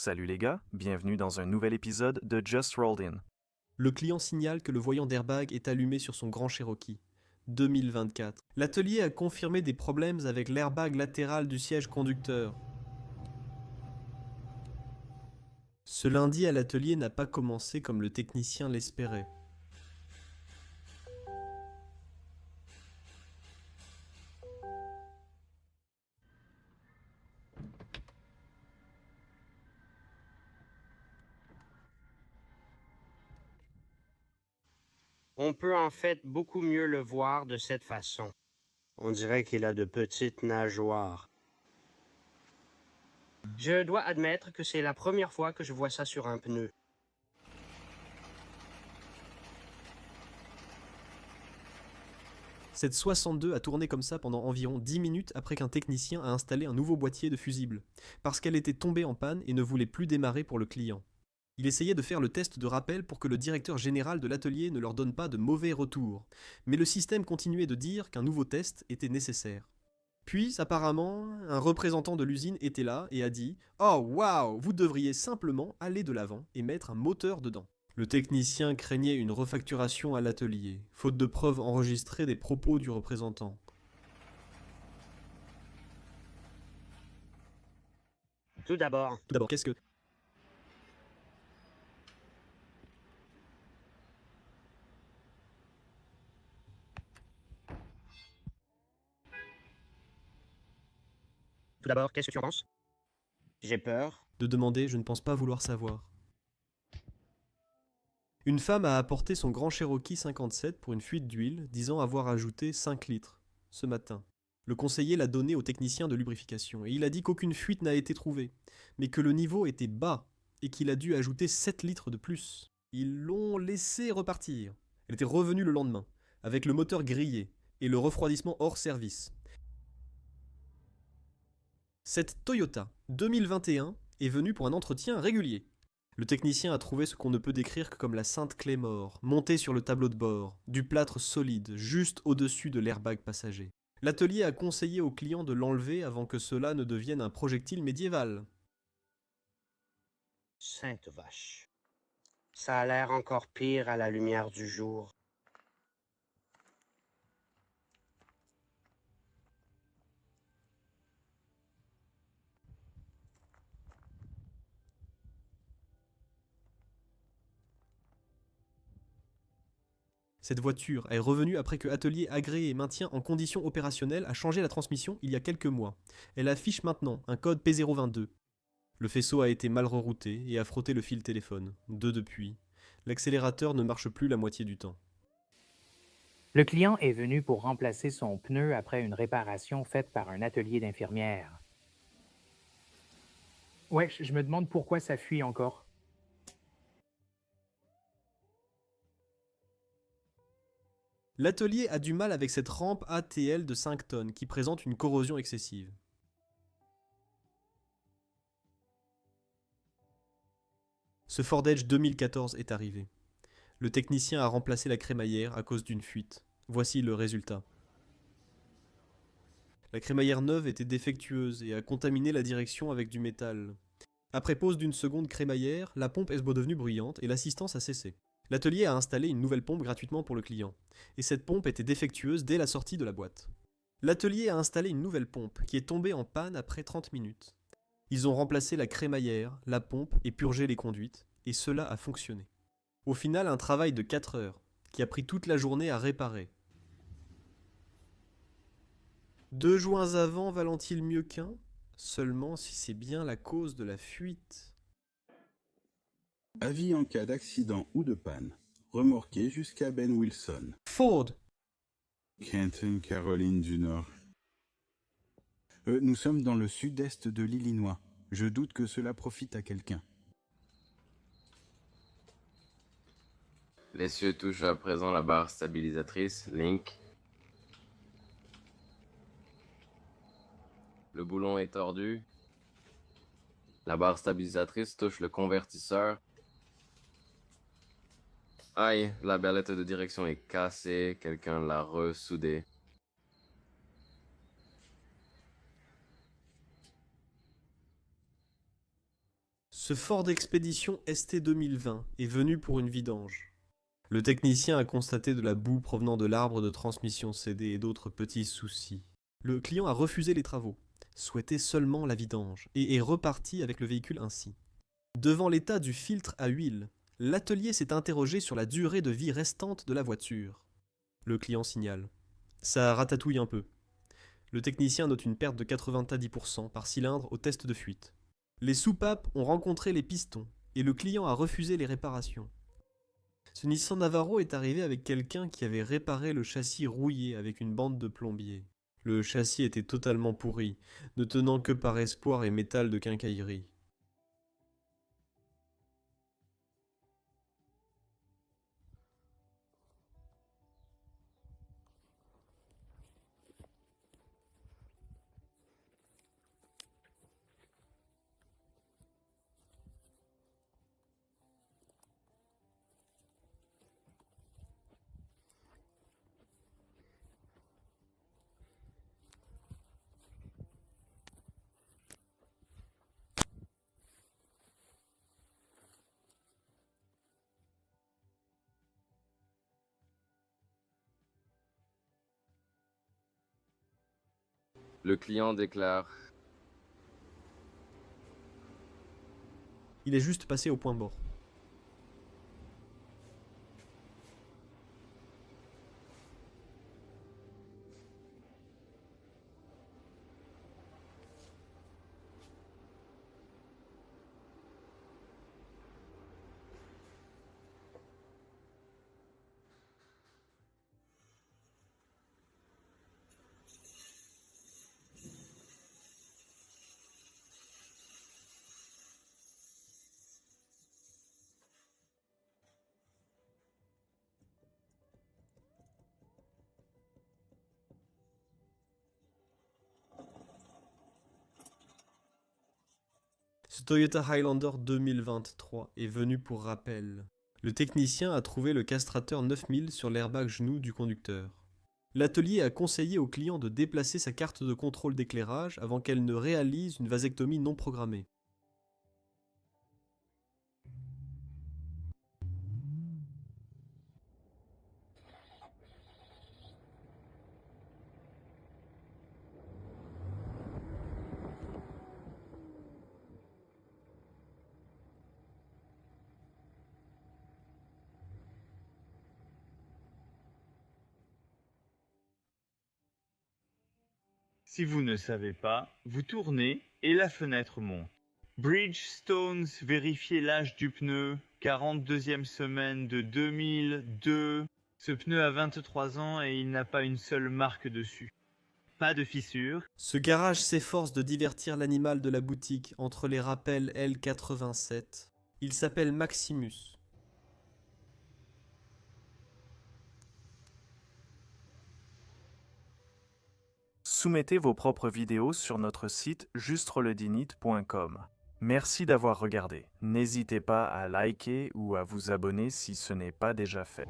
Salut les gars, bienvenue dans un nouvel épisode de Just Rolled In. Le client signale que le voyant d'airbag est allumé sur son grand Cherokee. 2024. L'atelier a confirmé des problèmes avec l'airbag latéral du siège conducteur. Ce lundi à l'atelier n'a pas commencé comme le technicien l'espérait. On peut en fait beaucoup mieux le voir de cette façon. On dirait qu'il a de petites nageoires. Je dois admettre que c'est la première fois que je vois ça sur un pneu. Cette 62 a tourné comme ça pendant environ 10 minutes après qu'un technicien a installé un nouveau boîtier de fusible, parce qu'elle était tombée en panne et ne voulait plus démarrer pour le client. Il essayait de faire le test de rappel pour que le directeur général de l'atelier ne leur donne pas de mauvais retours, mais le système continuait de dire qu'un nouveau test était nécessaire. Puis, apparemment, un représentant de l'usine était là et a dit « Oh waouh, vous devriez simplement aller de l'avant et mettre un moteur dedans ». Le technicien craignait une refacturation à l'atelier, faute de preuves enregistrées des propos du représentant. Tout d'abord, Tout d'abord, qu'est-ce que... qu'est-ce que tu en penses? J'ai peur. De demander, je ne pense pas vouloir savoir. Une femme a apporté son grand Cherokee 57 pour une fuite d'huile, disant avoir ajouté 5 litres, ce matin. Le conseiller l'a donné au technicien de lubrification, et il a dit qu'aucune fuite n'a été trouvée, mais que le niveau était bas, et qu'il a dû ajouter 7 litres de plus. Ils l'ont laissé repartir. Elle était revenue le lendemain, avec le moteur grillé, et le refroidissement hors service. Cette Toyota 2021 est venue pour un entretien régulier. Le technicien a trouvé ce qu'on ne peut décrire que comme la sainte clé mort, montée sur le tableau de bord, du plâtre solide, juste au-dessus de l'airbag passager. L'atelier a conseillé aux clients de l'enlever avant que cela ne devienne un projectile médiéval. Sainte vache. Ça a l'air encore pire à la lumière du jour. Cette voiture est revenue après que Atelier agréé et maintien en condition opérationnelle a changé la transmission il y a quelques mois. Elle affiche maintenant un code P022. Le faisceau a été mal rerouté et a frotté le fil téléphone. 2 depuis. L'accélérateur ne marche plus la moitié du temps. Le client est venu pour remplacer son pneu après une réparation faite par un atelier d'infirmière. Ouais, je me demande pourquoi ça fuit encore. L'atelier a du mal avec cette rampe ATL de 5 tonnes qui présente une corrosion excessive. Ce Ford Edge 2014 est arrivé. Le technicien a remplacé la crémaillère à cause d'une fuite. Voici le résultat. La crémaillère neuve était défectueuse et a contaminé la direction avec du métal. Après pause d'une seconde crémaillère, la pompe est devenue bruyante et l'assistance a cessé. L'atelier a installé une nouvelle pompe gratuitement pour le client, et cette pompe était défectueuse dès la sortie de la boîte. L'atelier a installé une nouvelle pompe qui est tombée en panne après 30 minutes. Ils ont remplacé la crémaillère, la pompe et purgé les conduites, et cela a fonctionné. Au final, un travail de 4 heures, qui a pris toute la journée à réparer. 2 joints avant valent-ils mieux qu'un? Seulement si c'est bien la cause de la fuite. Avis en cas d'accident ou de panne. Remorqué jusqu'à Ben Wilson, Ford! Kenton, Caroline du Nord. Nous sommes dans le sud-est de l'Illinois. Je doute que cela profite à quelqu'un. L'essieu touche à présent la barre stabilisatrice, Link. Le boulon est tordu. La barre stabilisatrice touche le convertisseur. Aïe, la berlette de direction est cassée, quelqu'un l'a ressoudée. Ce Ford Expedition ST 2020 est venu pour une vidange. Le technicien a constaté de la boue provenant de l'arbre de transmission cédé et d'autres petits soucis. Le client a refusé les travaux, souhaitait seulement la vidange, et est reparti avec le véhicule ainsi. Devant l'état du filtre à huile, l'atelier s'est interrogé sur la durée de vie restante de la voiture. Le client signale. Ça ratatouille un peu. Le technicien note une perte de 90% par cylindre au test de fuite. Les soupapes ont rencontré les pistons, et le client a refusé les réparations. Ce Nissan Navaro est arrivé avec quelqu'un qui avait réparé le châssis rouillé avec une bande de plombier. Le châssis était totalement pourri, ne tenant que par espoir et métal de quincaillerie. Le client déclare: Il est juste passé au point mort. Ce Toyota Highlander 2023 est venu pour rappel. Le technicien a trouvé le castrateur 9000 sur l'airbag genou du conducteur. L'atelier a conseillé au client de déplacer sa carte de contrôle d'éclairage avant qu'elle ne réalise une vasectomie non programmée. Si vous ne savez pas, vous tournez et la fenêtre monte. Bridgestones, vérifiez l'âge du pneu, 42e semaine de 2002. Ce pneu a 23 ans et il n'a pas une seule marque dessus. Pas de fissure. Ce garage s'efforce de divertir l'animal de la boutique entre les rappels L87. Il s'appelle Maximus. Soumettez vos propres vidéos sur notre site justreledignite.com. Merci d'avoir regardé. N'hésitez pas à liker ou à vous abonner si ce n'est pas déjà fait.